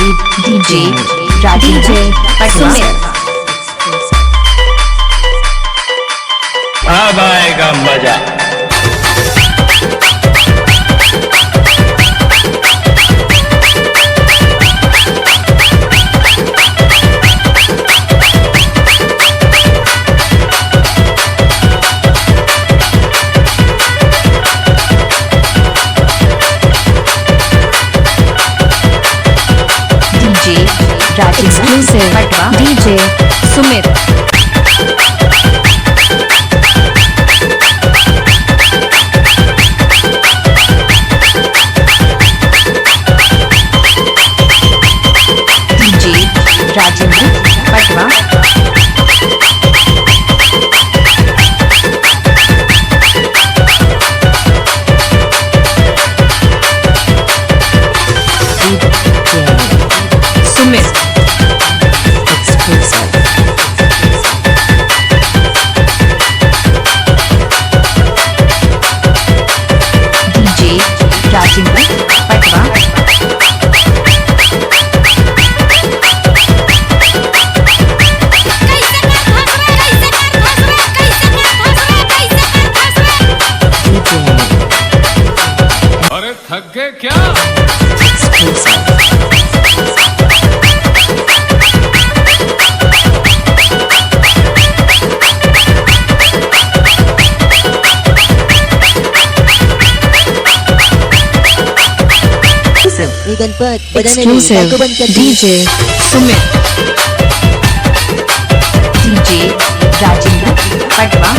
DJ Rajendra Sumit। अब आएगा मजा। Exclusive DJ Sumit। राजेंद्र पटवा। सुमित एक्सक्लूसिव। डीजे राजेंद्र पटवा। अरे थक गए क्या? Exclusive DJ Sumit। DJ Rajendra Patwa।